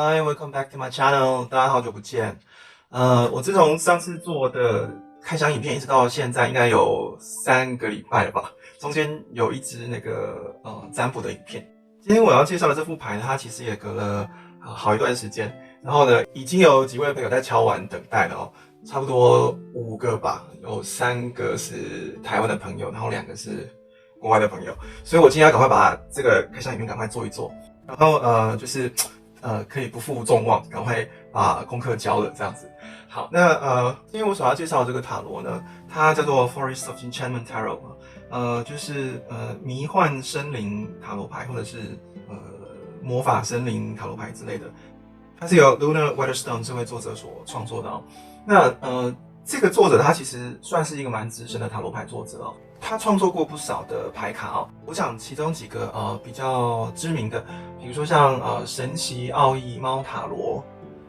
Hi, welcome back to my channel. 大家好久不见。我自从上次做的开箱影片一直到现在，应该有3个礼拜了吧。中间有一支占卜的影片。今天我要介绍的这副牌呢，它其实也隔了好一段时间。然后呢，已经有几位朋友在敲完等待了哦，差不多5个吧，有3个是台湾的朋友，然后2个是国外的朋友。所以我今天要赶快把这个开箱影片赶快做一做，然后可以不负众望，赶快把功课交了这样子。好，那今天我所要介绍的这个塔罗呢，它叫做 Forest of Enchantment Tarot，就是迷幻森林塔罗牌，或者是魔法森林塔罗牌之类的。它是由 Luna Weatherstone 这位作者所创作的哦。那这个作者他其实算是一个蛮资深的塔罗牌作者哦。他创作过不少的牌卡哦，我想其中几个比较知名的，比如说像神奇奥义猫塔罗，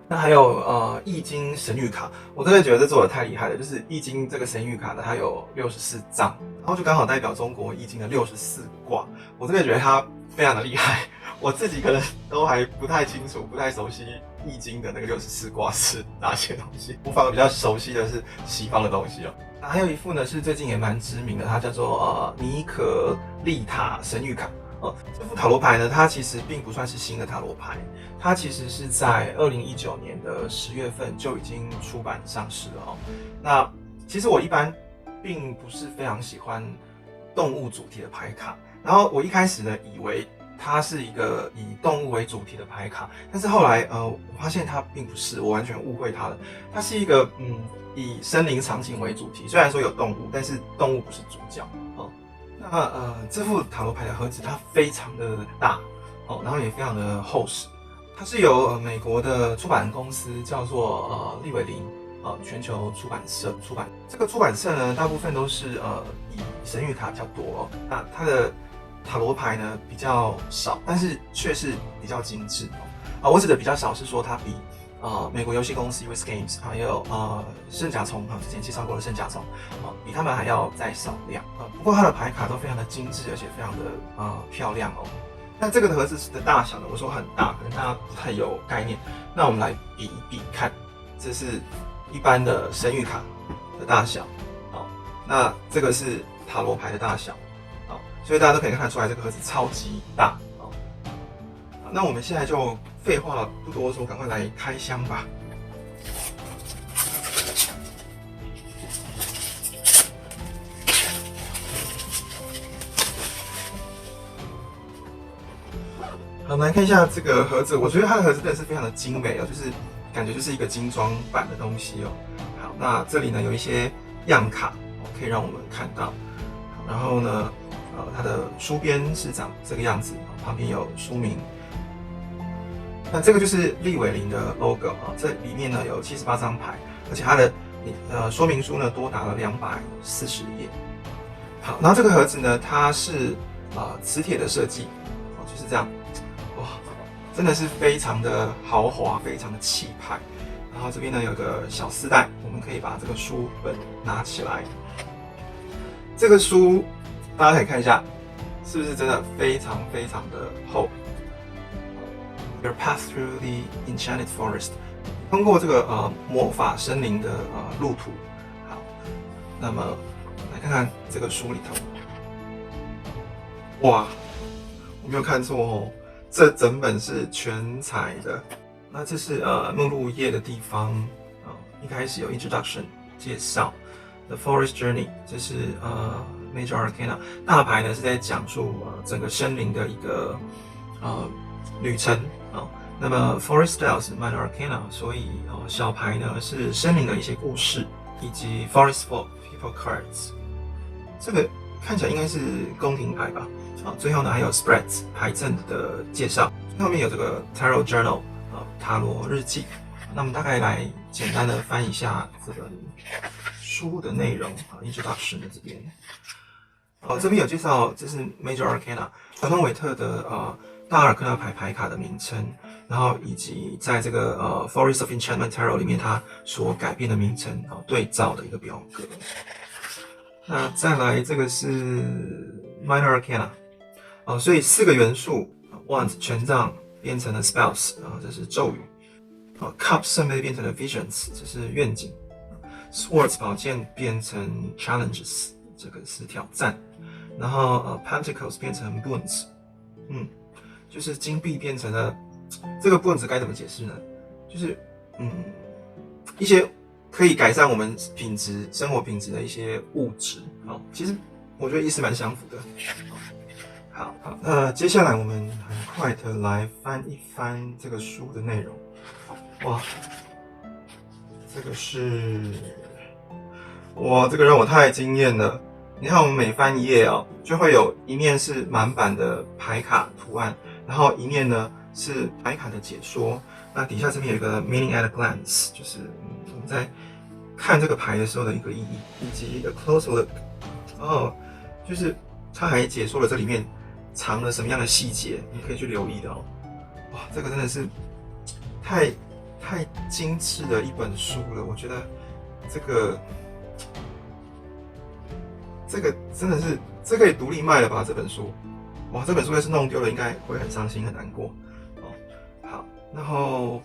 那还有易经神谕卡，我真的觉得这作者太厉害了，就是易经这个神谕卡呢，它有64张，然后就刚好代表中国易经的64卦，我真的觉得他非常的厉害。我自己可能都还不太清楚，不太熟悉易经的那个64卦是哪些东西，我反而比较熟悉的是西方的东西哦。还有一副呢是最近也蛮知名的，它叫做尼可利塔神谕卡。这副塔罗牌呢，它其实并不算是新的塔罗牌，它其实是在2019年的10月份就已经出版上市了哦。那其实我一般并不是非常喜欢动物主题的牌卡，然后我一开始呢以为它是一个以动物为主题的牌卡，但是后来我发现它并不是，我完全误会它了。它是一个以森林场景为主题，虽然说有动物，但是动物不是主角哦。那这副塔罗牌的盒子它非常的大哦，然后也非常的厚实。它是由美国的出版公司叫做利伟林全球出版社出版。这个出版社呢，大部分都是以神谕卡比较多哦。那它的塔罗牌呢比较少，但是却是比较精致哦。我指的比较少是说它比美国游戏公司 US Games 还有圣甲虫之前介绍过的圣甲虫比他们还要再少量不过它的牌卡都非常的精致，而且非常的漂亮哦。那这个盒子的大小呢，我说很大，可能大家不太有概念。那我们来比一比看，这是一般的神谕卡的大小那这个是塔罗牌的大小所以大家都可以看得出来，这个盒子超级大那我们现在就废话了不多说，赶快来开箱吧。好，来看一下这个盒子，我觉得它的盒子真的是非常的精美就是感觉就是一个精装版的东西哦。好，那这里呢有一些样卡可以让我们看到。然后呢，它的书边是长这个样子，旁边有书名。那这个就是利伟林的 logo这里面呢有78张牌，而且它的说明书呢多达了240页。好，然后这个盒子呢，它是磁铁的设计就是这样，哇，真的是非常的豪华，非常的气派。然后这边呢有个小丝带，我们可以把这个书本拿起来。这个书大家可以看一下，是不是真的非常非常的厚？Your path through the enchanted forest， 通过这个魔法森林的路途。好，那么来看看这个书里头，哇，我没有看错哦，这整本是全彩的。那这是目录页的地方一开始有 introduction 介绍 The Forest Journey， 这是Major Arcana 大牌呢是在讲述整个森林的一个旅程那么 Forest Style 是 Minor Arcana， 所以小牌呢是森林的一些故事，以及 Forest People Cards， 这个看起来应该是宫廷牌吧。最后呢还有 Spreads 牌阵的介绍，最后面有这个 Tarot Journal 塔罗日记。那我们大概来简单的翻一下这本书的内容Introduction 的这边。这边有介绍，这是 Major Arcana 传统韦特的大阿尔克纳牌卡的名称，然后以及在这个Forest of Enchantment Tarot 里面它所改变的名称对照的一个表格。那再来这个是 Minor Arcana所以4个元素 Wands 权杖变成了 spells， 这是咒语。cup 圣杯变成了 visions， 这是愿景。swords 宝剑变成 challenges， 这个是挑战。然后pentacles 变成 boons， 就是金币变成了这个 boons 该怎么解释呢？就是一些可以改善我们生活品质的一些物质。其实我觉得意思蛮相符的。好，那接下来我们很快的来翻一翻这个书的内容。哇，这个是，哇，这个让我太惊艳了。你看，我们每翻一页就会有一面是满版的牌卡图案，然后一面呢是牌卡的解说。那底下这边有一个 meaning at a glance， 就是我们在看这个牌的时候的一个意义，以及 a close look。就是他还解说了这里面藏了什么样的细节，你可以去留意的。哇，这个真的是太精致的一本书了，我觉得这个真的是这可以独立卖了吧？这本书，哇，这本书要是弄丢了，应该会很伤心很难过。好，然后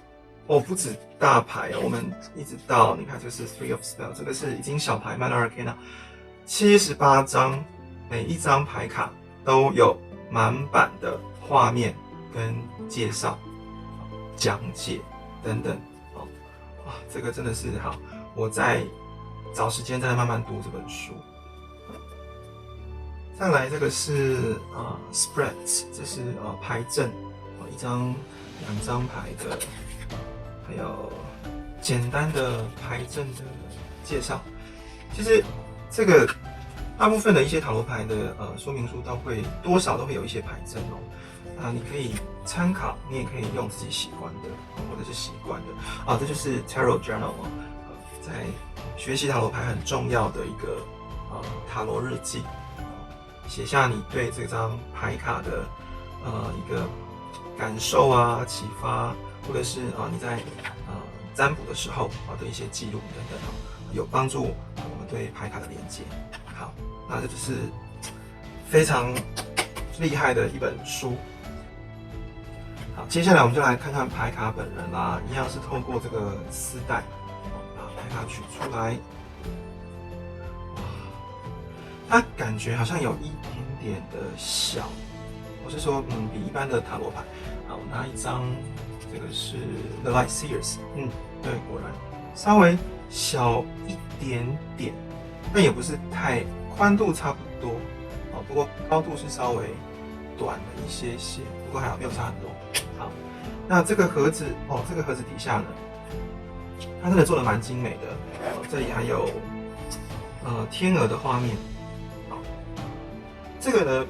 不止大牌我们一直到你看这是 Three of Spells， 这个是已经小牌 Minor Arcana， 78张，每一张牌卡都有满版的画面跟介绍、讲解等等。哇，这个真的是好，我再找时间再慢慢读这本书。再来这个是spreads， 这是牌阵，一张、2张牌的，还有简单的牌阵的介绍。其实这个大部分的一些塔罗牌的说明书多少都会有一些牌阵你可以参考，你也可以用自己喜欢的或者是习惯的这就是 Tarot Journal 在学习塔罗牌很重要的一个塔罗日记，写下你对这张牌卡的一个感受启发，或者是你在占卜的时候的一些记录等等有帮助我们对牌卡的连接。好，那这就是非常厉害的一本书。好，接下来我们就来看看牌卡本人啦，一样是透过这个丝带把牌卡取出来。它感觉好像有一点点的小，我是说比一般的塔罗牌。好，我拿一张，这个是 The Light Seers， 对，果然稍微小一点点，但也不是太，宽度差不多不过高度是稍微短了一些些，不过还好没有差很多。好，那这个盒子这个盒子底下呢，它真的做的蛮精美的这里还有天鹅的画面。这个呢，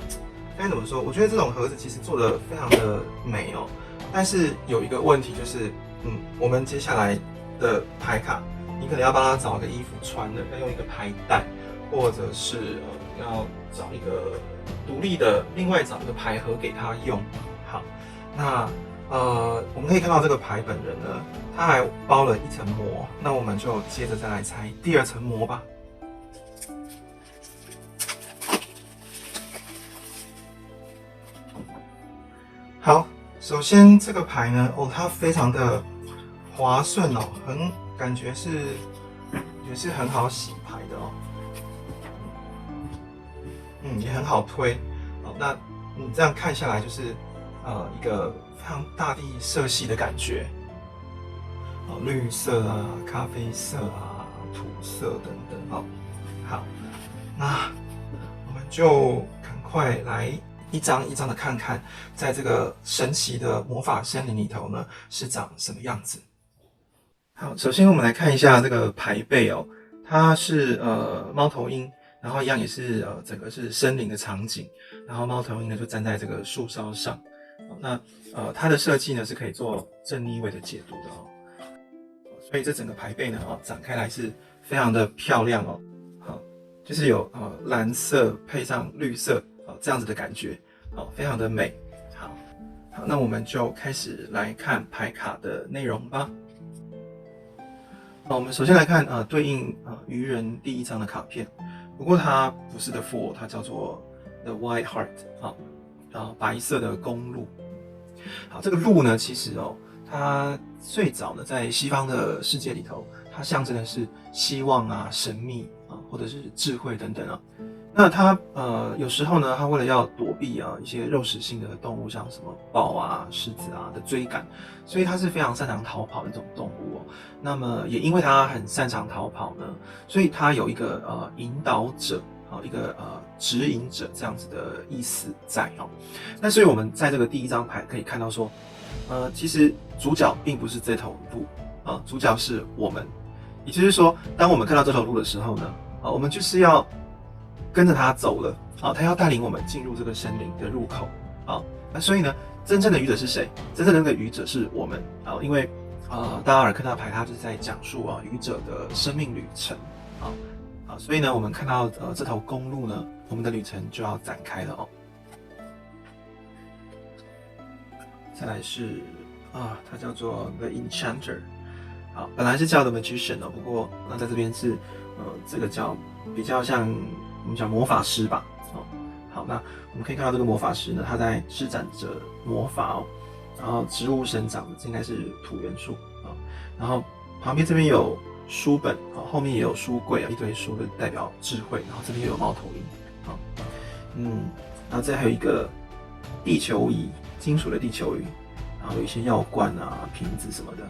该怎么说？我觉得这种盒子其实做的非常的美但是有一个问题就是，我们接下来的牌卡，你可能要帮他找个衣服穿的，要用一个牌带，或者是要找一个独立的，另外找一个牌盒给他用。好，那我们可以看到这个牌本人呢，他还包了一层膜，那我们就接着再来拆第2层膜吧。好，首先这个牌呢，它非常的滑顺感觉也是很好洗牌的也很好推那你这样看下来就是一个非常大地色系的感觉绿色咖啡色土色等等好，那我们就赶快来一张一张的看看，在这个神奇的魔法森林里头呢，是长什么样子。好，首先我们来看一下这个牌背它是猫头鹰，然后一样也是整个是森林的场景，然后猫头鹰呢就站在这个树梢上。那它的设计呢是可以做正逆位的解读的所以这整个牌背呢展开来是非常的漂亮好，就是有蓝色配上绿色这样子的感觉非常的美。好，那我们就开始来看牌卡的内容吧。我们首先来看对应愚人第1张的卡片，不过它不是 The Fool， 它叫做 The White Heart 白色的公路。好，这个鹿呢，其实它最早呢在西方的世界里头，它象征的是希望啊、神秘啊，或者是智慧等等啊。那它有时候呢，它为了要躲避一些肉食性的动物，像什么豹啊、狮子啊的追赶，所以它是非常擅长逃跑的这种动物那么也因为它很擅长逃跑呢，所以它有一个引导者一个指引者这样子的意思在那所以我们在这个第一张牌可以看到说，其实主角并不是这头鹿主角是我们，也就是说，当我们看到这头鹿的时候呢，我们就是要跟着它走了它要带领我们进入这个森林的入口那所以呢，真正的愚者是谁？真正的那个愚者是我们因为大阿尔克纳牌它就是在讲述愚者的生命旅程所以呢，我们看到这头公鹿呢，我们的旅程就要展开了再来是它叫做 The Enchanter 本来是叫 The Magician 不过那在这边是这个叫比较像我们讲魔法师吧好，那我们可以看到这个魔法师呢，他在施展着魔法然后植物生长的，这应该是土元素然后旁边这边有书本后面也有书柜一堆书的代表智慧，然后这边又有猫头鹰然后这还有一个地球仪，金属的地球仪，然后有一些药罐瓶子什么的。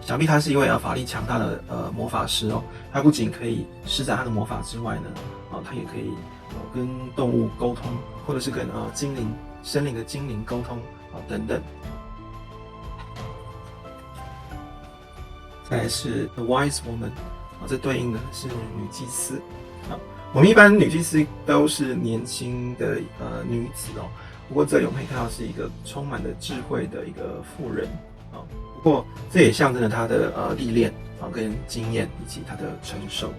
想必他是一位法力强大的魔法师他不仅可以施展他的魔法之外呢，他也可以跟动物沟通，或者是跟精灵、森林的精灵沟通等等。再来是 The Wise Woman 这对应的是女祭司我们一般女祭司都是年轻的女子不过这里我们可以看到是一个充满了智慧的一个妇人不过这也象征了她的历练跟经验以及她的成熟。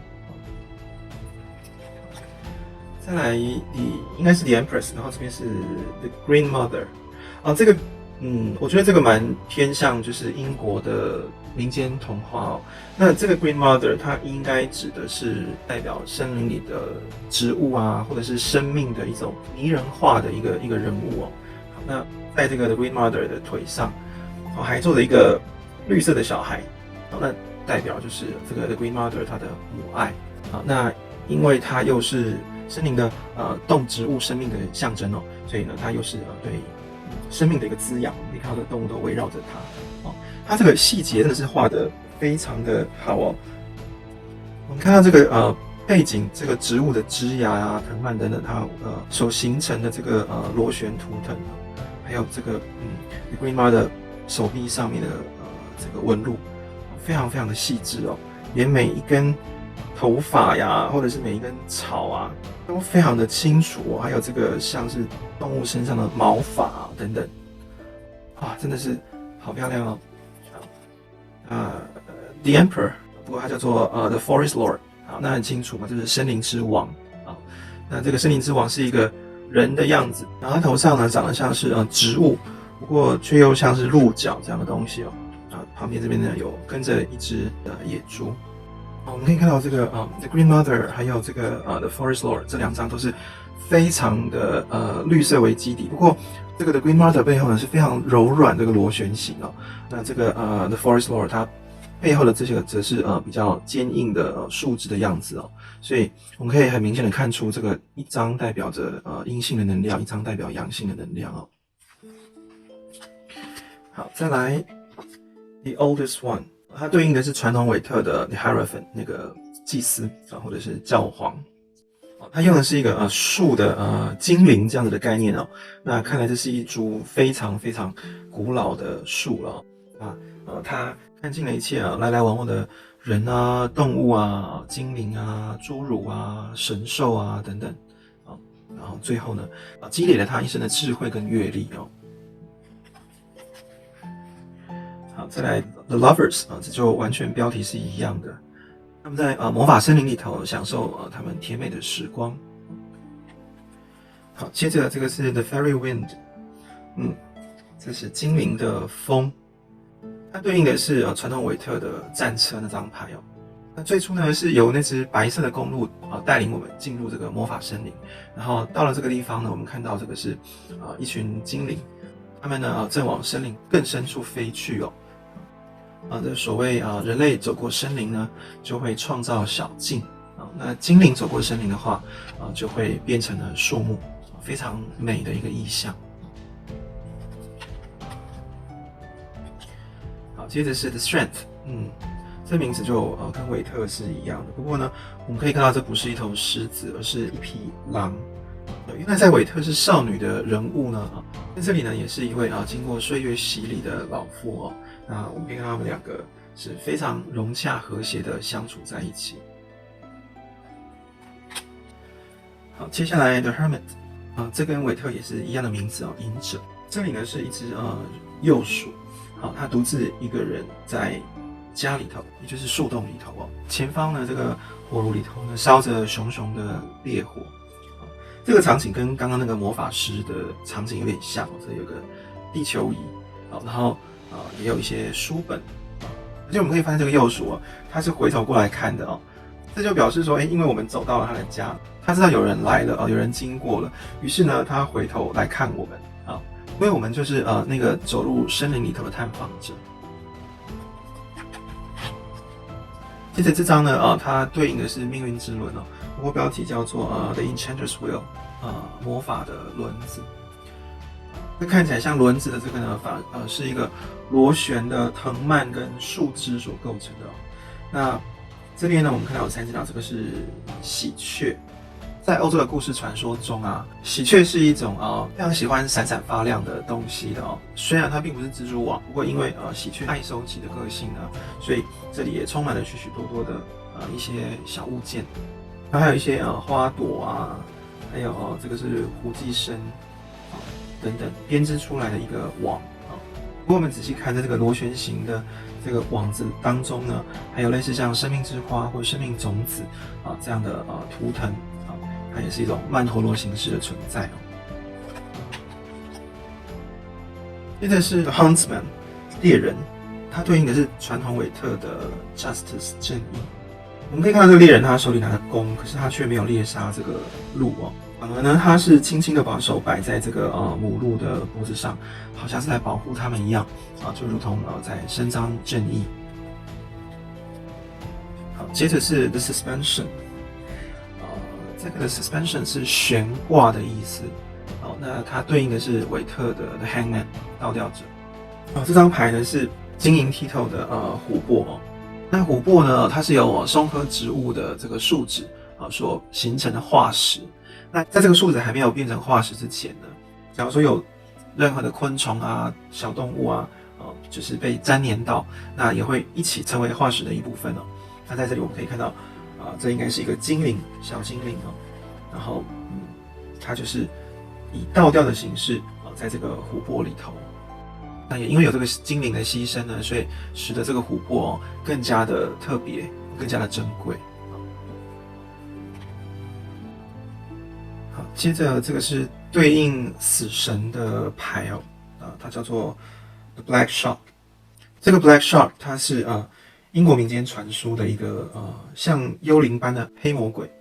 再来应该是 The Empress， 然后这边是 The Green Mother 这个我觉得这个蛮偏向就是英国的民间童话那这个 Green Mother 它应该指的是代表森林里的植物或者是生命的一种拟人化的一个人物好，那在这个 The Green Mother 的腿上还坐着一个绿色的小孩那代表就是这个 The Green Mother 它的母爱那因为它又是森林的动植物生命的象征所以呢它又是对生命的一个滋养，你看到的动物都围绕着它它这个细节真的是画得非常的好我们看到这个背景，这个植物的枝芽藤蔓等等，它所形成的这个螺旋图腾，还有这个Green Mother 手臂上面的这个纹路，非常非常的细致连每一根头发呀，或者是每一根草都非常的清楚还有这个像是动物身上的毛发等等，真的是好漂亮The Emperor， 不过它叫做The Forest Lord， 那很清楚嘛，就是森林之王那这个森林之王是一个人的样子，然后他头上呢长得像是植物，不过却又像是鹿角这样的东西旁边这边呢有跟着一只野猪。我们可以看到这个The Green Mother 还有这个The Forest Lord 这两张都是非常的绿色为基底，不过这个 The Green Mother 背后呢是非常柔软这个螺旋形那这个The Forest Lord 它背后的这些则是比较坚硬的树枝的样子所以我们可以很明显的看出这个一张代表着阴性的能量，一张代表阳性的能量好，再来 The Oldest One，它对应的是传统韦特的 The Hierophant 那个祭司或者是教皇它用的是一个树的精灵这样子的概念那看来这是一株非常非常古老的树它看尽了一切来来往往的人动物精灵侏儒神兽等等然后最后呢积累了他一生的智慧跟阅历好，再来 The Lovers 这就完全标题是一样的，他们在魔法森林里头享受他们甜美的时光。好，接着这个是 The Fairy Wind， 这是精灵的风，它对应的是传统韦特的战车那张牌那最初呢是由那只白色的公鹿带领我们进入这个魔法森林，然后到了这个地方呢，我们看到这个是一群精灵，他们呢正往森林更深处飞去哦。这所谓人类走过森林呢，就会创造小径啊。那精灵走过森林的话，就会变成了树木，非常美的一个意象。好，接着是 The Strength，这名字就跟韦特是一样的。不过呢，我们可以看到这不是一头狮子，而是一匹狼。原来在韦特是少女的人物呢，在这里呢也是一位经过岁月洗礼的老妇哦。那我们可以看到他们两个是非常融洽和谐的相处在一起。好，接下来 The Hermit，这跟韦特也是一样的名字哦，隐者。这里呢是一只幼鼠，好，它独自一个人在家里头，也就是树洞里头哦。前方呢这个火炉里头呢烧着熊熊的烈火。这个场景跟刚刚那个魔法师的场景有点像，这有个地球仪，然后也有一些书本，而且我们可以发现这个幼鼠它是回头过来看的哦，这就表示说，因为我们走到了他的家，他知道有人来了有人经过了，于是呢，他回头来看我们啊，因为我们就是那个走入森林里头的探访者。接着这章呢，它对应的是命运之轮哦。不过标题叫做The Enchanter's Wheel， 魔法的轮子。这看起来像轮子的这个呢，是一个螺旋的藤蔓跟树枝所构成的。那这边呢，我们看到有3只鸟，这个是喜鹊。在欧洲的故事传说中喜鹊是一种非常喜欢闪闪发亮的东西的哦。虽然它并不是蜘蛛网，不过因为喜鹊爱收集的个性呢，所以这里也充满了许许多多的一些小物件。还有一些花朵还有这个是胡寄生等等编织出来的一个网不过我们仔细看，在这个螺旋形的这个网子当中呢，还有类似像生命之花或者生命种子这样的图腾它也是一种曼陀罗形式的存在接着是 The Huntsman 猎人，它对应的是传统韦特的 Justice 正义。我们可以看到这个猎人他手里拿着弓，可是他却没有猎杀这个鹿反而呢他是轻轻的把手摆在这个母鹿的脖子上，好像是在保护他们一样就如同在伸张正义。好，接着是 The Suspension， 这个的 Suspension 是悬挂的意思。那它对应的是韦特的 The Hangman 倒吊者。这张牌呢是晶莹剔透的琥珀那琥珀呢，它是由松科植物的这个树脂所形成的化石。那在这个树脂还没有变成化石之前呢，假如说有任何的昆虫小动物就是被沾黏到，那也会一起成为化石的一部分那在这里我们可以看到这应该是一个精灵，小精灵然后它就是以倒吊的形式在这个琥珀里头。那也因为有这个精灵的牺牲呢，所以使得这个琥珀更加的特别，更加的珍贵。好，接着这个是对应死神的牌它叫做 The Black Shark。这个 Black Shark 它是英国民间传说的一个像幽灵般的黑魔鬼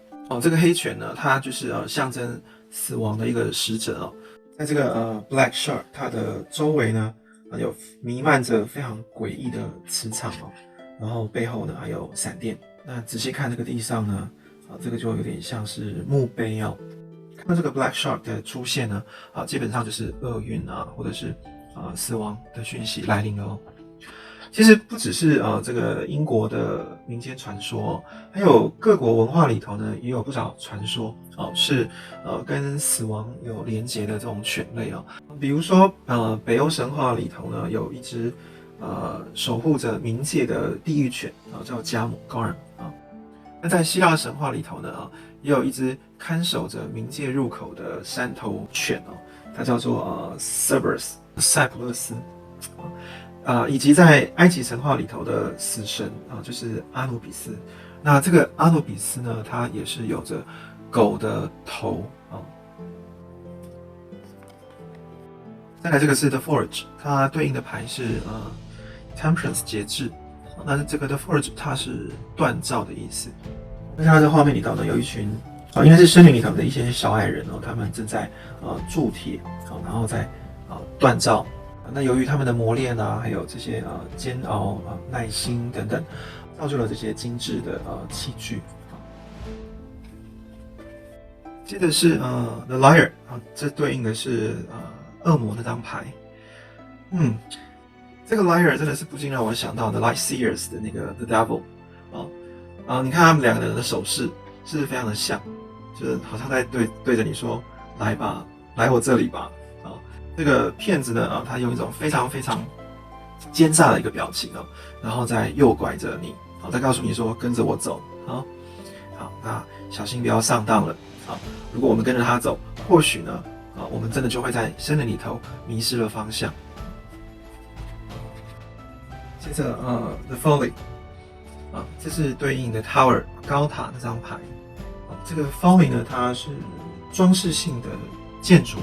这个黑犬呢，它就是象征死亡的一个使者在这个Black Shark 它的周围呢有弥漫着非常诡异的磁场然后背后呢还有闪电。那仔细看这个地上呢这个就有点像是墓碑看到这个 Black Shark 的出现呢基本上就是厄运或者是死亡的讯息来临了其实不只是这个英国的民间传说还有各国文化里头呢也有不少传说是跟死亡有连结的这种犬类比如说北欧神话里头呢有一只守护着冥界的地狱犬叫加姆 Garm 那在希腊神话里头呢也有一只看守着冥界入口的山头犬它叫做Cerberus 塞浦路斯以及在埃及神话里头的死神就是阿努比斯。那这个阿努比斯呢，它也是有着狗的头再来这个是 The Forge， 它对应的牌是Temperance 节制。那这个 The Forge 它是锻造的意思。看到这画面里头呢，有一群应该是森林里头的一些小矮人他们正在铸铁然后在锻造。那由于他们的磨练啊，还有这些煎熬耐心等等，造就了这些精致的器具。接着是The Liar 这对应的是恶魔那张牌。这个 Liar 真的是不禁让我想到 The Light Seers 的那个 The Devil 你看他们两个人的手势是非常的像，就是好像在对着你说来吧，来我这里吧。这个骗子呢他用一种非常非常奸诈的一个表情然后再诱拐着你，再告诉你说跟着我走。好，那小心不要上当了。如果我们跟着他走，或许呢我们真的就会在森林里头迷失了方向。接着The Folly 这是对应的 Tower 高塔那张牌。这个 Folly 呢，它是装饰性的建筑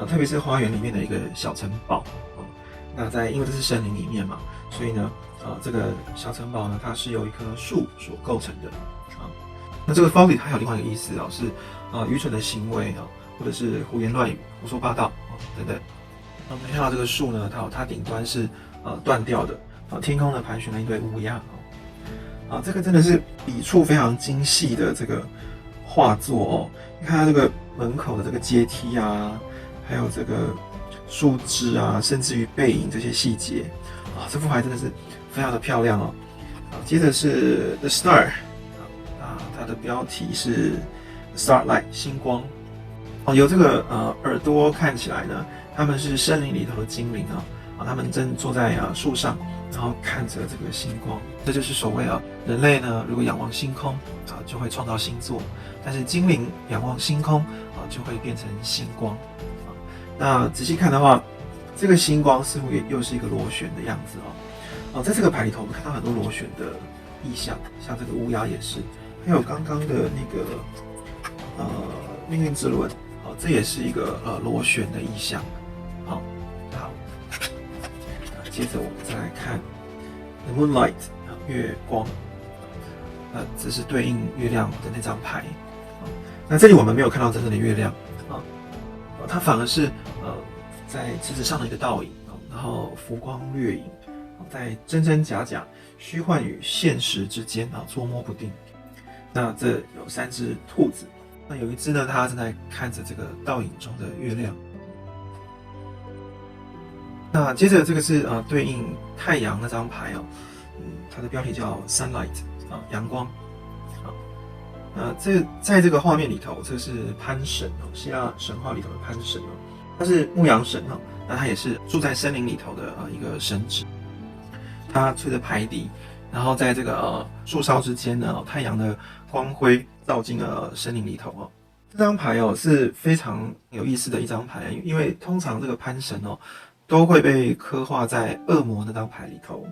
特别是花园里面的一个小城堡那因为这是森林里面嘛，所以呢这个小城堡呢，它是由一棵树所构成的那这个 Folly 它有另外一个意思是愚蠢的行为或者是胡言乱语、胡说八道等等。我们看到这个树呢，它顶端是断掉的天空呢盘旋了一堆乌鸦这个真的是笔触非常精细的这个画作你看它这个门口的这个阶梯还有这个树枝甚至于背影这些细节这幅牌真的是非常的漂亮接着是 The Star 它的标题是 Starlight 星光由这个耳朵看起来呢，他们是森林里头的精灵他们正坐在树上，然后看着这个星光。这就是所谓人类呢，如果仰望星空就会创造星座，但是精灵仰望星空就会变成星光那仔细看的话，这个星光似乎也又是一个螺旋的样子在这个牌里头，我们看到很多螺旋的意象，像这个乌鸦也是，还有刚刚的那个命运之轮这也是一个螺旋的意象。好，接着我们再来看 The Moonlight 月光，这是对应月亮的那张牌那这里我们没有看到真正的月亮它反而是在池子上的一个倒影然后浮光掠影在真真假假、虚幻与现实之间捉摸不定。那这有3只兔子，那有一只呢，它正在看着这个倒影中的月亮。那接着这个是对应太阳那张牌它的标题叫 Sunlight 阳光在这个画面里头，这是潘神希腊神话里头的潘神他是牧羊神那他也是住在森林里头的一个神祇。他吹着排笛，然后在这个树梢之间呢，太阳的光辉照进了森林里头这张牌是非常有意思的一张牌，因为通常这个潘神都会被刻画在恶魔那张牌里头。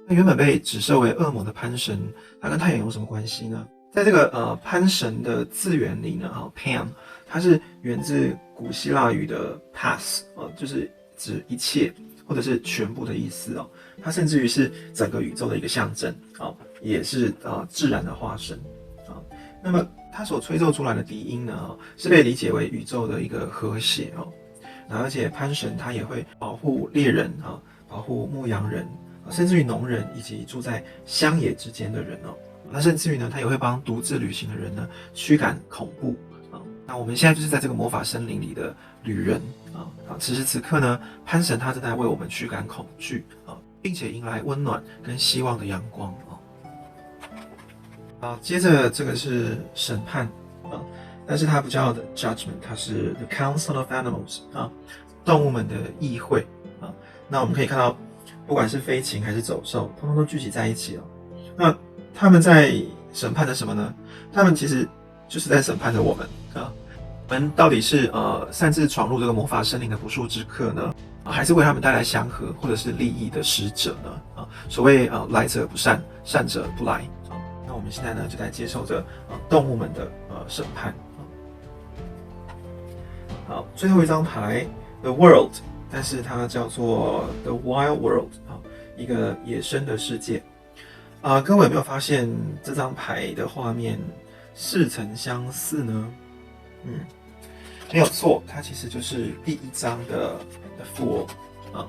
那原本被指涉为恶魔的潘神，它跟太阳有什么关系呢？在这个潘神的字源里呢，Pan 它是源自古希腊语的 pass 就是指一切或者是全部的意思它甚至于是整个宇宙的一个象征也是自然的化身那么它所吹奏出来的笛音呢是被理解为宇宙的一个和谐而且潘神他也会保护猎人保护牧羊人甚至于农人以及住在乡野之间的人那甚至于呢他也会帮独自旅行的人呢驱赶恐怖那我们现在就是在这个魔法森林里的旅人此时此刻呢，潘神他正在为我们驱赶恐惧并且迎来温暖跟希望的阳光接着这个是审判但是它不叫 The Judgment， 它是 The Council of Animals 动物们的议会那我们可以看到，不管是飞禽还是走兽，通通都聚集在一起那他们在审判着什么呢？他们其实就是在审判着我们我们到底是擅自闯入这个魔法森林的不速之客呢，还是为他们带来祥和或者是利益的使者呢？所谓来者不善，善者不来那我们现在呢就在接受着动物们的审判好，最后一张牌 The World， 但是它叫做 The Wild World 一个野生的世界各位有没有发现这张牌的画面似曾相似呢？没有错，它其实就是第1章的附偶啊。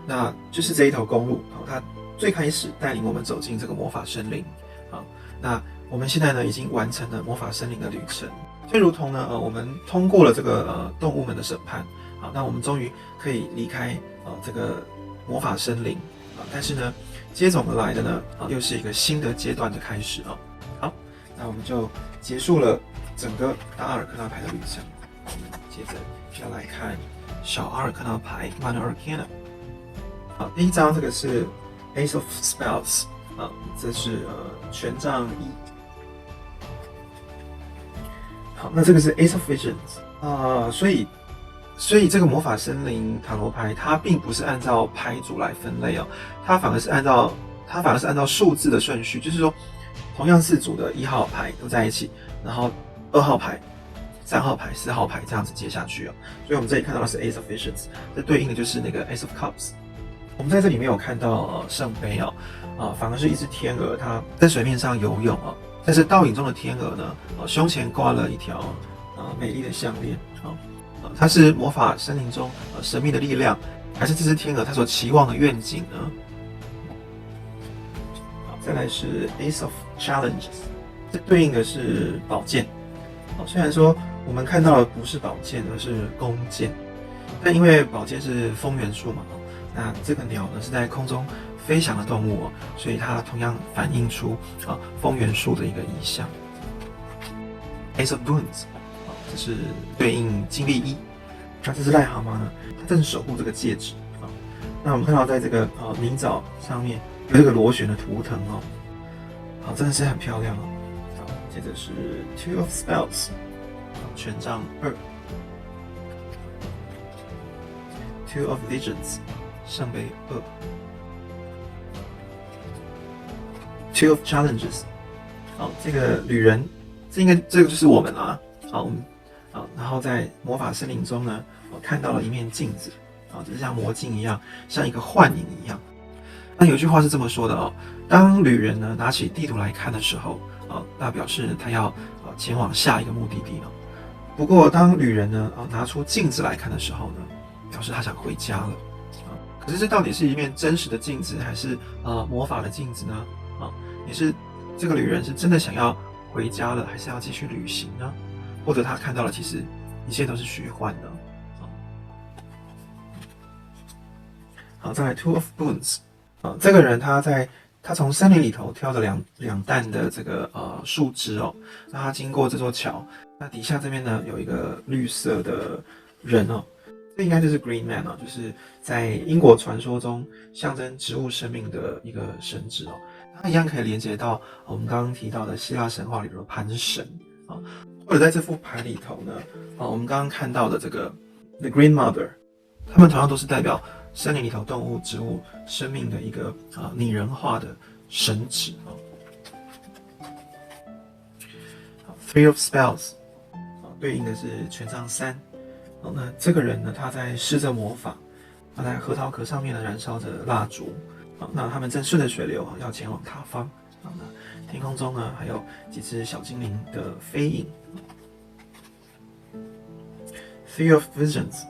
那就是这一条公路，它最开始带领我们走进这个魔法森林。好，那我们现在呢已经完成了魔法森林的旅程，就如同呢我们通过了这个动物们的审判。好，那我们终于可以离开这个魔法森林啊。但是呢，接踵而来的呢又是一个新的阶段的开始啊。好，那我们就结束了整个大阿尔克纳牌的旅程。接着就要来看小阿尔克纳牌 Minor Arcana。好，第1张这个是 Ace of Spells 啊，这是权杖1。好，那这个是 Ace of Visions 所以这个魔法森林塔罗牌它并不是按照牌组来分类哦，它反而是按照数字的顺序，就是说同样4组的1号牌都在一起，然后2号牌、3号牌、4号牌这样子接下去哦。所以我们这里看到的是 Ace of Visions， 这对应的就是那个 Ace of Cups。我们在这里没有看到圣杯哦，反而是一只天鹅，它在水面上游泳哦。但是倒影中的天鹅呢，胸前挂了一条美丽的项链它是魔法森林中神秘的力量，还是这只天鹅它所期望的愿景呢？好，再来是 Ace of Challenges， 这对应的是宝剑。虽然说我们看到的不是宝剑，而是弓箭，但因为宝剑是风元素嘛，那这个鸟呢是在空中飞翔的动物所以它同样反映出风元素的一个意象。Ace of Boons，这是对应金币1。那这只癞蛤蟆呢，它正守护这个戒指那我们看到在这个泥沼上面有这个螺旋的图腾好，真的是很漂亮好，接着是 Two of Spells， 权杖2。Two of Visions， 圣杯2。Two of Challenges， 这个旅人，这个就是我们啦。好，我们然后在魔法森林中呢，我看到了一面镜子就是像魔镜一样，像一个幻影一样。那有句话是这么说的当旅人呢拿起地图来看的时候那表示他要前往下一个目的地不过当旅人呢拿出镜子来看的时候呢，表示他想回家了可是这到底是一面真实的镜子，还是魔法的镜子呢？也是这个旅人是真的想要回家了，还是要继续旅行呢？或者他看到了其实一切都是虚幻的好，再来 Two of Boons 这个人他从森林里头挑着两担的这个树枝那他经过这座桥，那底下这边呢有一个绿色的人这应该就是 Green Man 就是在英国传说中象征植物生命的一个神祇它一样可以连接到我们刚刚提到的希腊神话里的潘神或者在这副牌里头呢我们刚刚看到的这个 The Green Mother， 它们同样都是代表森林里头动物、植物生命的一个拟人化的神祇Three of Spells 对应的是权杖3那这个人呢，他在施着魔法，他在核桃壳上面呢燃烧着蜡烛那他们正顺着水流要前往他方那天空中呢还有几只小精灵的飞影Three of Visions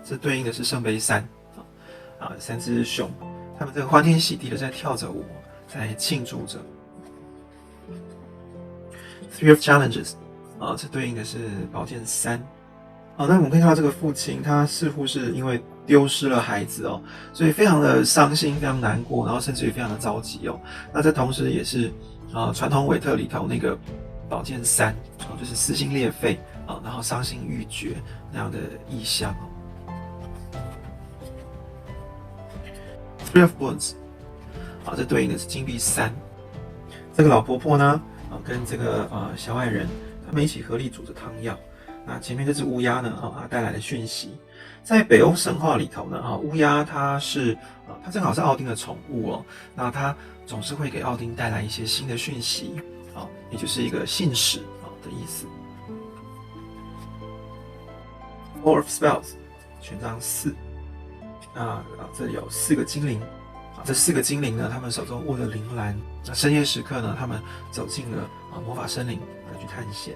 这对应的是圣杯33只熊，他们这个欢天喜地的在跳着舞，在庆祝着。Three of Challenges 这对应的是宝剑3那我们可以看到这个父亲，他似乎是因为丢失了孩子所以非常的伤心，非常难过，然后甚至于非常的着急那这同时也是传统韦特里头那个宝剑3就是撕心裂肺然后伤心欲绝那样的意象Three of Boons 这对应的是金币3。这个老婆婆呢跟这个小矮人他们一起合力煮着汤药。那前面这只乌鸦呢它带来的讯息，在北欧神话里头呢乌鸦它正好是奥丁的宠物那它总是会给奥丁带来一些新的讯息也就是一个信使的意思。Four of Spells 权杖4这里有4个精灵这4个精灵呢，他们手中握着铃兰。那深夜时刻呢，他们走进了魔法森林来去探险。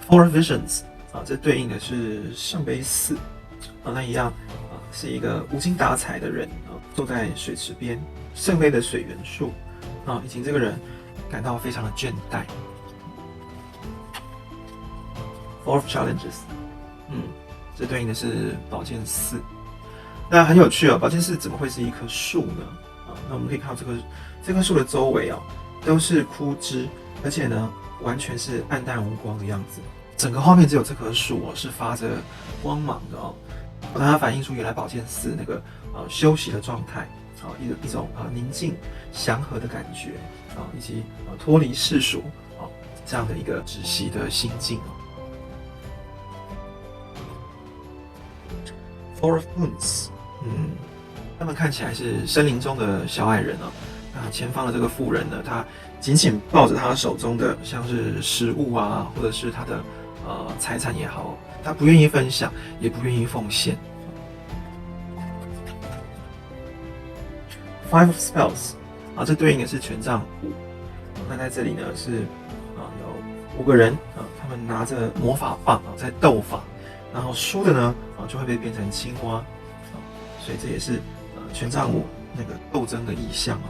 Four Visions 啊，这对应的是圣杯4啊，那一样啊，是一个无精打采的人啊，坐在水池边，圣杯的水元素啊，以及这个人感到非常的倦怠。Four of Challenges， 这对应的是宝剑4。那很有趣哦，宝剑4怎么会是一棵树呢？啊，那我们可以看到这棵树的周围哦，都是枯枝，而且呢，完全是暗淡无光的样子。整个画面只有这棵树哦是发着光芒的哦，让它反映出原来宝剑4那个休息的状态啊，一种宁静祥和的感觉啊，以及脱离世俗啊这样的一个止息的心境哦。Four of Moons， 他们看起来是森林中的小矮人哦。啊，前方的这个妇人呢，她紧紧抱着她手中的像是食物啊，或者是她的财产也好，她不愿意分享，也不愿意奉献。Five of Spells， 啊，这对应的是权杖5。那在这里呢是有5个人啊，他们拿着魔法棒啊在斗法，然后输的呢就会被变成青蛙，所以这也是权杖5那个斗争的意象哦。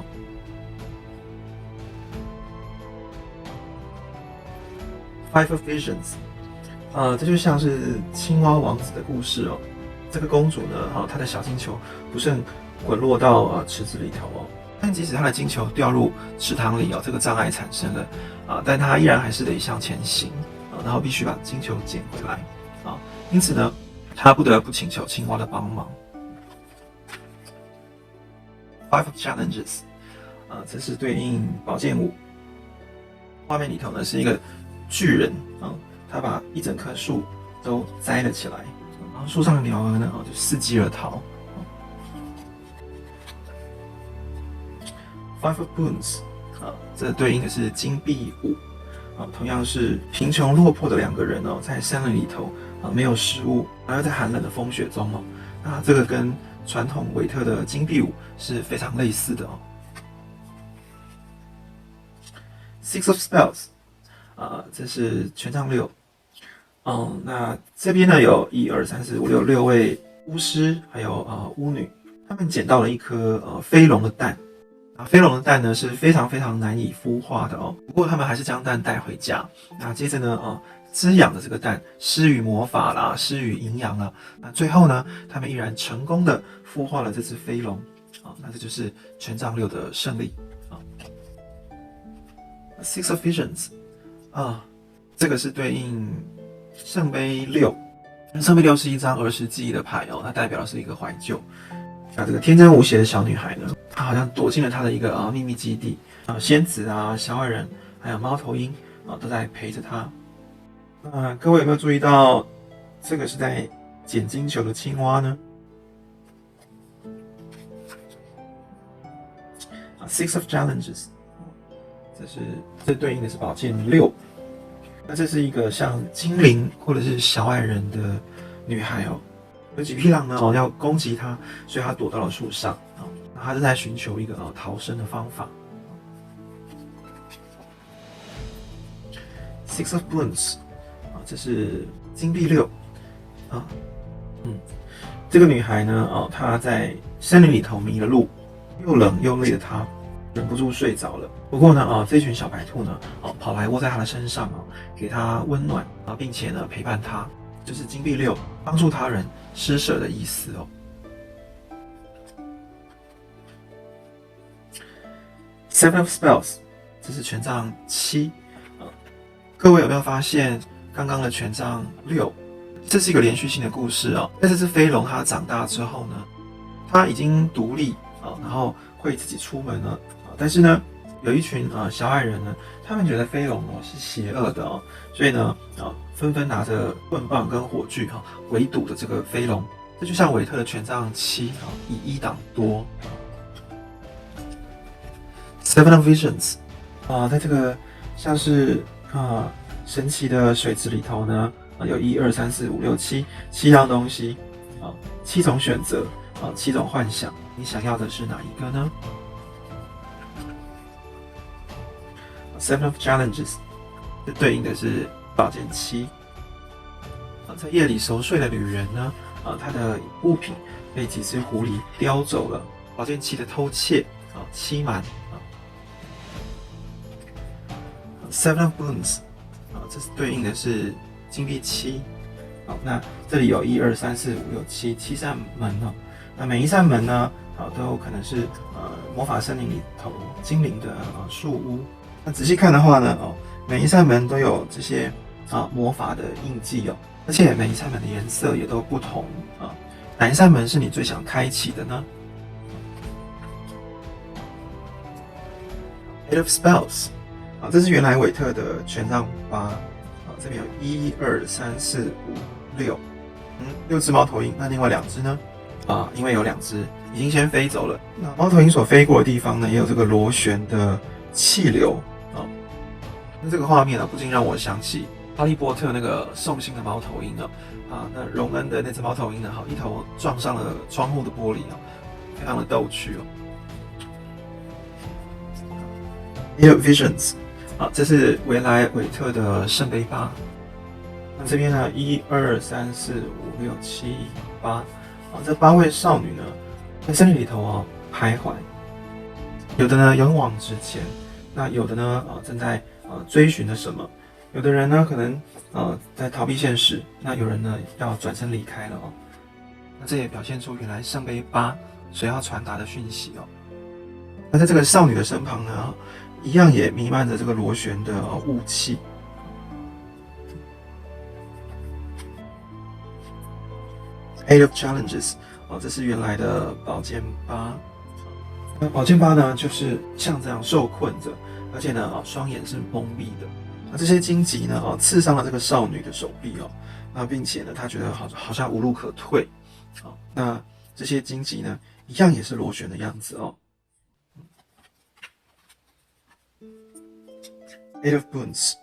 Five of Visions， 这就像是青蛙王子的故事哦。这个公主呢，她的小金球不慎滚落到池子里头哦。但即使她的金球掉入池塘里哦，这个障碍产生了但她依然还是得向前行然后必须把金球捡回来因此呢，她不得不请求青蛙的帮忙。Five of Challenges， 这是对应宝剑5。画面里头呢是一个巨人他把一整棵树都栽了起来，然后树上的鸟儿呢就伺机而逃。Five of Boons， 这对应的是金币5同样是贫穷落魄的2个人在森林里头没有食物，然后在寒冷的风雪中那这个跟传统韦特的金币5是非常类似的Six of Spells，这是权杖6。那这边呢有1、2、3、4、5、6位巫师，还有巫女，他们捡到了一颗飞龙的蛋。飞龙的蛋呢是非常非常难以孵化的不过他们还是将蛋带回家。那接着呢滋养的这个蛋施予魔法啦，施予营养啦。那最后呢，他们依然成功的孵化了这只飞龙那这就是权杖6的胜利Six of Visions。这个是对应圣杯6。圣杯6是一张儿时记忆的牌它代表的是一个怀旧。这个天真无邪的小女孩呢，她好像躲进了她的一个秘密基地仙子小矮人还有猫头鹰都在陪着她。各位有没有注意到这个是在捡金球的青蛙呢？Six of Challenges， 这对应的是宝剑6。那这是一个像精灵或者是小矮人的女孩有几匹狼呢要攻击她，所以她躲到了树上她是在寻求一个逃生的方法。Six of Boons， 这是金币6这个女孩呢她在森林里头迷了路，又冷又累的她忍不住睡着了。不过呢这群小白兔呢跑来窝在她的身上给她温暖并且呢陪伴她，就是金币6帮助他人施舍的意思Seven of Spells， 这是权杖7各位有没有发现刚刚的权杖6，这是一个连续性的故事在这只飞龙它长大之后呢，它已经独立然后会自己出门了但是呢有一群小矮人呢，他们觉得飞龙是邪恶的所以呢纷纷拿着棍棒跟火炬围堵的这个飞龙。这就像韦特的权杖7以1挡多。Seven of Visions， 在这个像是神奇的水池里头呢有1、2、3、4、5、6、7样东西7种选择7种幻想，你想要的是哪一个呢？Seven of Challenges， 这对应的是宝剑7在夜里熟睡的旅人呢，他的物品被几只狐狸叼走了。宝剑七的偷窃欺瞒Seven of Wands 这是对应的是金币7。好，那这里有1、2、3、4、5、6、7扇门哦。那每一扇门呢，都有可能是魔法森林里头精灵的树屋。那仔细看的话呢，每一扇门都有这些魔法的印记哦，而且每一扇门的颜色也都不同啊。哪一扇门是你最想开启的呢？Eight of Spells 这是原来韦特的权杖8。这边有1、2、3、4、5、6，6只猫头鹰。那另外2只呢？因为有2只已经先飞走了。那猫头鹰所飞过的地方呢，也有这个螺旋的气流那这个画面不禁让我想起哈利波特那个送信的猫头鹰那荣恩的那只猫头鹰呢，一头撞上了窗户的玻璃非常的逗趣也有 Visions。这是原来韦特的圣杯8。那这边呢，1、2、3、4、5、6、7、8，这8位少女呢，在森林里头徘徊，有的呢勇往直前，那有的呢正在追寻着什么，有的人呢可能在逃避现实，那有人呢要转身离开了那这也表现出原来圣杯8所要传达的讯息那在这个少女的身旁呢，一样也弥漫着这个螺旋的雾气。Eight of Challenges 这是原来的宝剑8。那宝剑8呢，就是像这样受困着，而且呢双眼是蒙蔽的。那这些荆棘呢刺伤了这个少女的手臂那并且呢她觉得好像无路可退那这些荆棘呢一样也是螺旋的样子Eight of Wands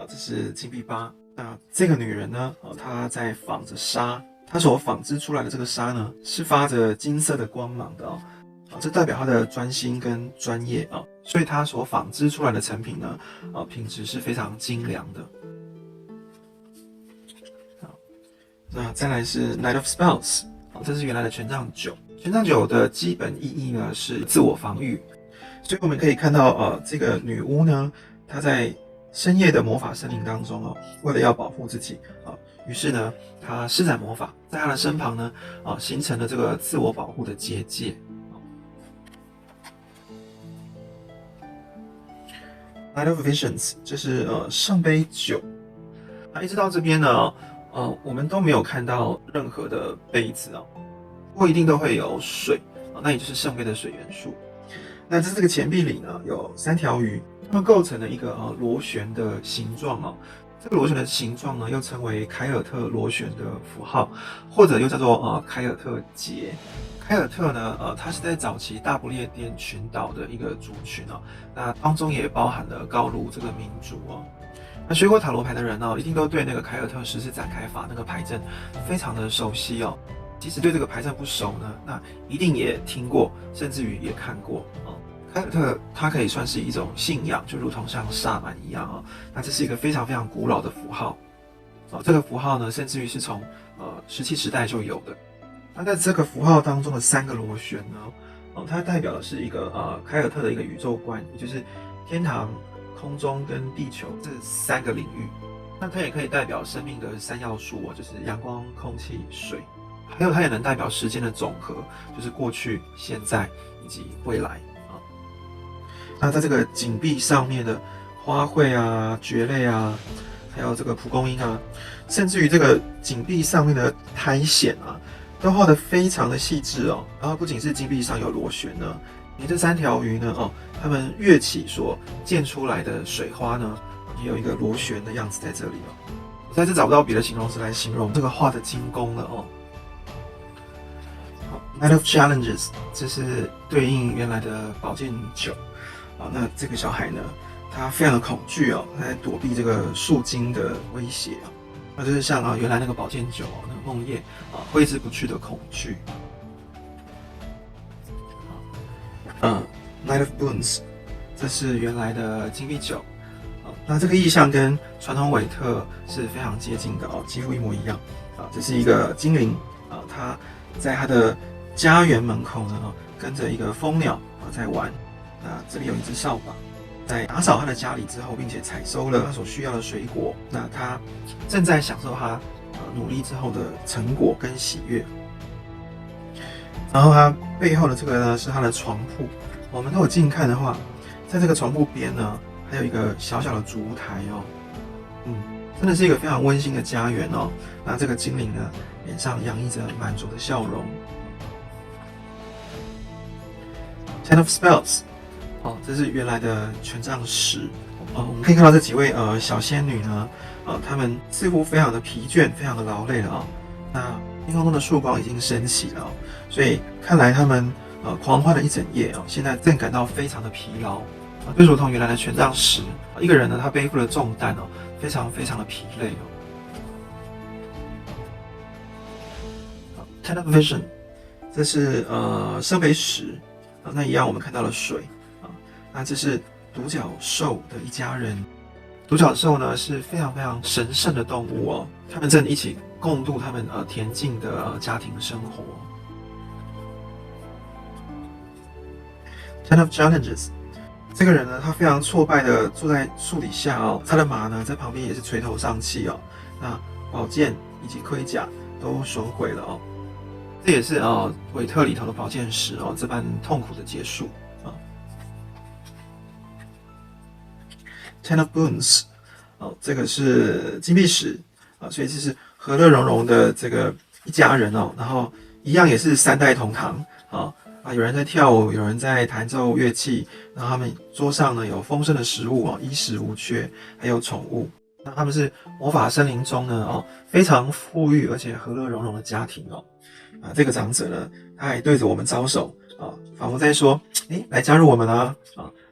这是金币8。那这个女人呢她在纺着纱，她所纺织出来的这个纱呢是发着金色的光芒的这代表她的专心跟专业所以她所纺织出来的成品呢品质是非常精良的。那再来是 Knight of Spells 这是原来的权杖9。权杖9的基本意义呢是自我防御，所以我们可以看到这个女巫呢，她在深夜的魔法森林当中为了要保护自己于是呢她施展魔法，在她的身旁呢形成了这个自我保护的结界。Knight of Visions 这是圣杯9。一直到这边呢我们都没有看到任何的杯子不过一定都会有水那也就是圣杯的水元素。那在这个钱币里呢有3条鱼，它们构成了一个螺旋的形状这个螺旋的形状呢又称为凯尔特螺旋的符号，或者又叫做凯尔特结。凯尔特呢它是在早期大不列颠群岛的一个族群那当中也包含了高卢这个民族那学过塔罗牌的人一定都对那个凯尔特十字展开法那个牌阵非常的熟悉即使对这个牌阵不熟呢，那一定也听过，甚至于也看过凯尔特它可以算是一种信仰，就如同像萨满一样那这是一个非常非常古老的符号这个符号呢，甚至于是从17时代就有的。那在这个符号当中的3个螺旋呢它代表的是一个凯尔特的一个宇宙观，也就是天堂、空中跟地球这3个领域。那它也可以代表生命的3要素就是阳光、空气、水，还有它也能代表时间的总和，就是过去、现在以及未来那在这个锦壁上面的花卉蕨类还有这个蒲公英甚至于这个锦壁上面的苔藓都画得非常的细致然后不仅是金币上有螺旋呢，连这3条鱼呢它们跃起所溅出来的水花呢也有一个螺旋的样子在这里我在这找不到别的形容词来形容这个画的精工了Knight of Challenges 这是对应原来的宝剑9那这个小孩呢他非常的恐惧他在躲避这个树精的威胁那就是像原来那个宝剑9那个梦魇挥之不去的恐惧Knight of Wands 这是原来的金币9那这个意象跟传统韦特是非常接近的哦，几乎一模一样啊。这是一个精灵啊，它在它的家园门口呢，跟着一个蜂鸟在玩。那这里有一只扫把，在打扫他的家里之后，并且采收了他所需要的水果。那他正在享受他努力之后的成果跟喜悦。然后他背后的这个呢是他的床铺。我们如果近看的话，在这个床铺边呢，还有一个小小的烛台哦。真的是一个非常温馨的家园哦。那这个精灵呢，脸上洋溢着满足的笑容。Ten of Spells， 这是原来的权杖10。我们可以看到这几位小仙女呢，她们似乎非常的疲倦，非常的劳累了啊。那天空中的曙光已经升起了，所以看来她们狂欢了一整夜哦，现在正感到非常的疲劳就如同原来的权杖10，一个人呢，他背负了重担哦，非常非常的疲累哦。Ten of Vision， 这是圣杯10那一样我们看到了水那这是独角兽的一家人。独角兽呢是非常非常神圣的动物哦，他们正一起共度他们恬静的家庭生活。Ten of Challenges， 这个人呢，他非常挫败的坐在树底下哦，他的马呢在旁边也是垂头丧气哦。那宝剑以及盔甲都损毁了哦，这也是韦特里头的宝剑10哦，这般痛苦的结束Ten of Boons， 这个是金币10所以这是和乐融融的这个一家人哦，然后一样也是3代同堂有人在跳舞，有人在弹奏乐器，然后他们桌上呢有丰盛的食物衣食无缺，还有宠物。那他们是魔法森林中呢非常富裕而且和乐融融的家庭这个长者呢，他还对着我们招手仿佛在说，来加入我们啊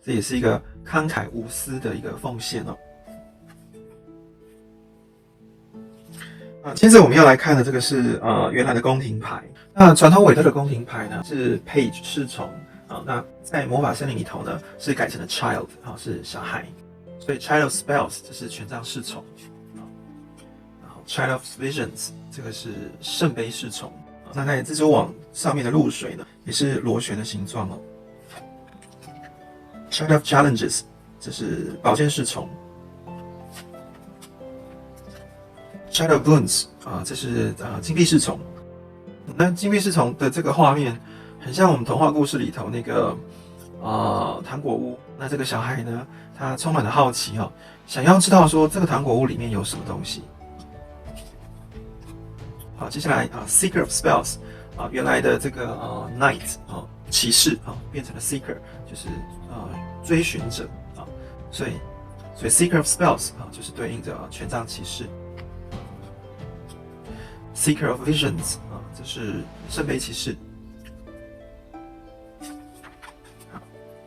这也是一个慷慨无私的一个奉献接着我们要来看的这个是原来的宫廷牌。那传统韦特的宫廷牌呢是 Page 侍从那在魔法森林里头呢是改成了 Child 是小孩，所以 Child of Spells 这是权杖侍从然后 Child of Visions 这个是圣杯侍从那在蜘蛛网上面的露水呢也是螺旋的形状Child of Challenges 这是宝剑侍从Child of Boons 这是金币侍从。那金币侍从的这个画面很像我们童话故事里头那个糖果屋。那这个小孩呢，他充满了好奇想要知道说这个糖果屋里面有什么东西。好，接下来Seeker of Spells 原来的这个Knight 骑士变成了 Seeker， 就是追寻者所以 Seeker of Spells 就是对应着权杖骑士。Seeker of Visions 这是圣杯骑士。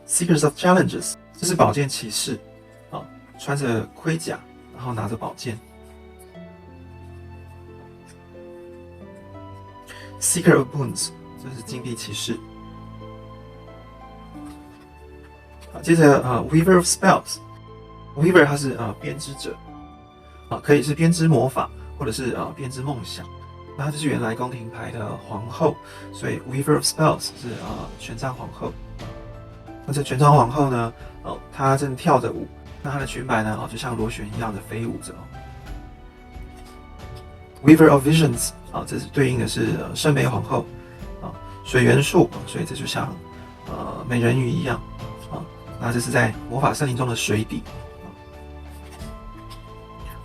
Seekers of Challenges 这是宝剑骑士穿着盔甲，然后拿着宝剑。Seeker of Boons 这是金币骑士。接着Weaver of Spells，Weaver 它是编织者可以是编织魔法，或者是编织梦想。那这是原来宫廷牌的皇后，所以 Weaver of Spells 是权杖皇后。那这权杖皇后呢，她正跳着舞，那她的裙摆呢，就像螺旋一样的飞舞着。Weaver of Visions 这是对应的是圣杯皇后水元素所以这就像美人鱼一样那这是在魔法森林中的水底。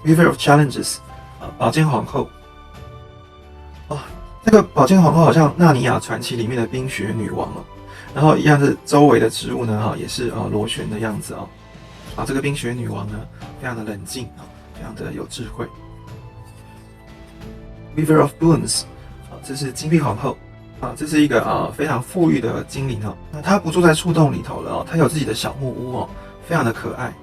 Weaver of Challenges 宝剑皇后。这个宝剑皇后好像纳尼亚传奇里面的冰雪女王然后一样是周围的植物呢也是螺旋的样子这个冰雪女王呢非常的冷静非常的有智慧。Weaver of Boons 这是金币皇后这是一个非常富裕的精灵那她不住在树洞里头了她有自己的小木屋非常的可爱。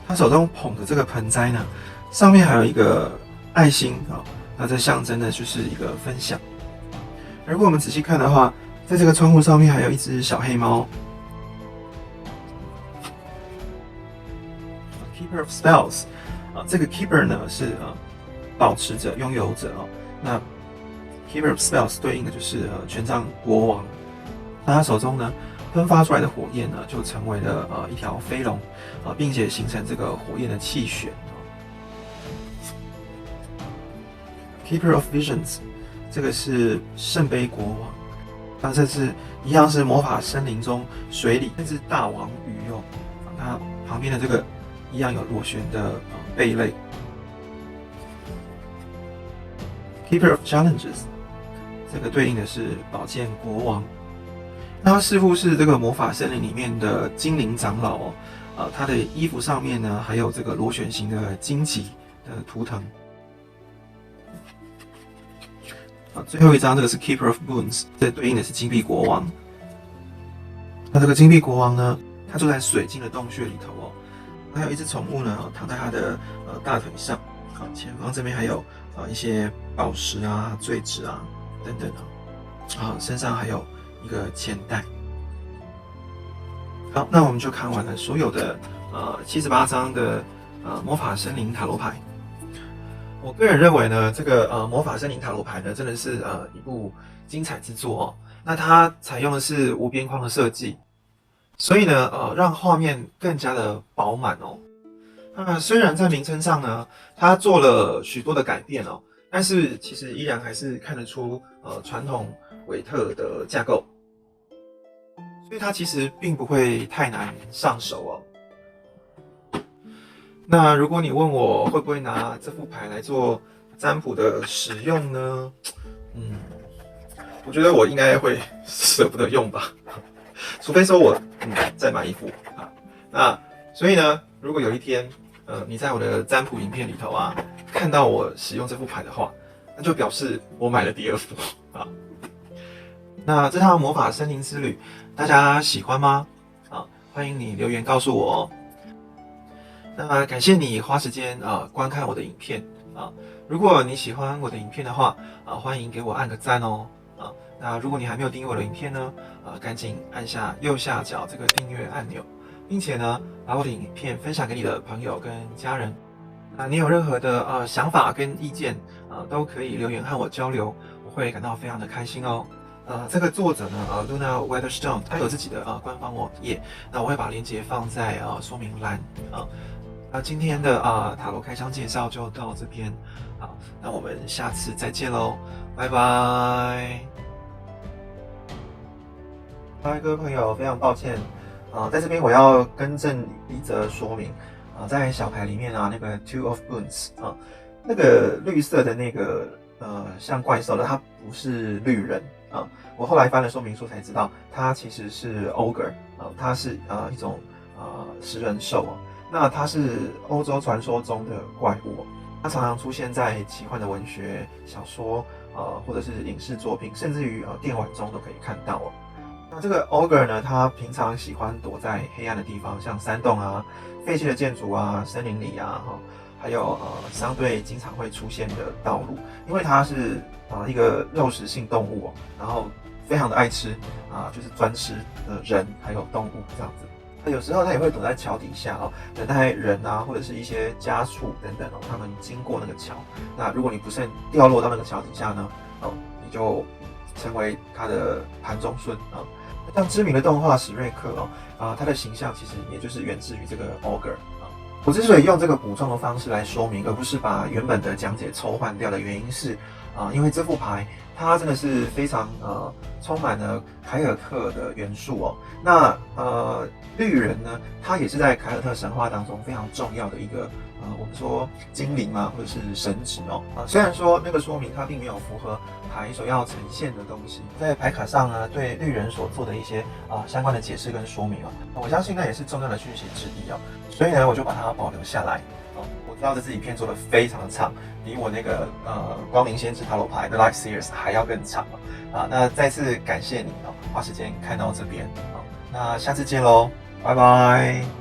她手中捧的这个盆栽呢上面还有一个爱心那这象征的就是一个分享。如果我们仔细看的话，在这个窗户上面还有一只小黑猫。Keep Keeper of Spells，这个 Keeper 呢是保持者、拥有者哦。那 Keeper of Spells 对应的就是权杖国王。那他手中呢喷发出来的火焰呢，就成为了一条飞龙并且形成这个火焰的气旋。Keeper of Visions， 这个是圣杯国王。那这是一样是魔法森林中水里那只大王鱼哦。那旁边的这个一样有螺旋的贝类。Keeper of Challenges， 这个对应的是宝剑国王。那他似乎是这个魔法森林里面的精灵长老哦。他的衣服上面呢还有这个螺旋形的荆棘的图腾。最后一张这个是 Keeper of Boons， 这对应的是金币国王。那这个金币国王呢，他住在水晶的洞穴里头哦。还有一只宠物呢，躺在他的大腿上。前方这边还有一些宝石啊、坠子啊等等身上还有一个钱袋。好，那我们就看完了所有的78张的魔法森林塔罗牌。我个人认为呢，这个魔法森林塔罗牌呢，真的是一部精彩之作哦。那它采用的是无边框的设计，所以呢，让画面更加的饱满哦。那虽然在名称上呢，它做了许多的改变哦，但是其实依然还是看得出传统韦特的架构，所以它其实并不会太难上手哦。那如果你问我会不会拿这副牌来做占卜的使用呢？我觉得我应该会舍不得用吧，除非说我再买一副啊。那所以呢，如果有一天你在我的占卜影片里头看到我使用这副牌的话，那就表示我买了第二副啊。那这趟魔法森林之旅大家喜欢吗？欢迎你留言告诉我哦。那感谢你花时间观看我的影片如果你喜欢我的影片的话欢迎给我按个赞哦那如果你还没有订阅我的影片呢赶紧按下右下角这个订阅按钮，并且呢把我的影片分享给你的朋友跟家人。那你有任何的想法跟意见都可以留言和我交流，我会感到非常的开心哦。这个作者呢Luna Weatherstone 他有自己的官方网页，那我会把链接放在说明栏那今天的塔罗开箱介绍就到这边，好，那我们下次再见喽，拜拜。各位朋友，非常抱歉在这边我要更正一则说明在小牌里面那个 Two of Boons 那个绿色的那个像怪兽的，它不是绿人我后来翻了说明书才知道，它其实是 Ogre 它是一种食人兽那它是欧洲传说中的怪物它常常出现在奇幻的文学小说或者是影视作品，甚至于电玩中都可以看到那这个 Ogre 呢，它平常喜欢躲在黑暗的地方，像山洞废弃的建筑森林里还有相对经常会出现的道路，因为它是一个肉食性动物然后非常的爱吃就是专吃人还有动物这样子。有时候它也会躲在桥底下等待人或者是一些家畜等等他们经过那个桥。那如果你不慎掉落到那个桥底下呢你就成为它的盘中飧像知名的动画史瑞克它的形象其实也就是源自于这个 Ogre我之所以用这个补充的方式来说明，而不是把原本的讲解抽换掉的原因是因为这副牌它真的是非常充满了凯尔特的元素那绿人呢，它也是在凯尔特神话当中非常重要的一个我们说精灵或者是神职虽然说那个说明它并没有符合牌所要呈现的东西，在牌卡上呢对绿人所做的一些相关的解释跟说明我相信那也是重要的讯息之一所以呢我就把它保留下来我知道这支影片做的非常的长，比我那个光明先知塔罗牌的 Live Series 还要更长那再次感谢你花时间看到这边那下次见喽，拜拜。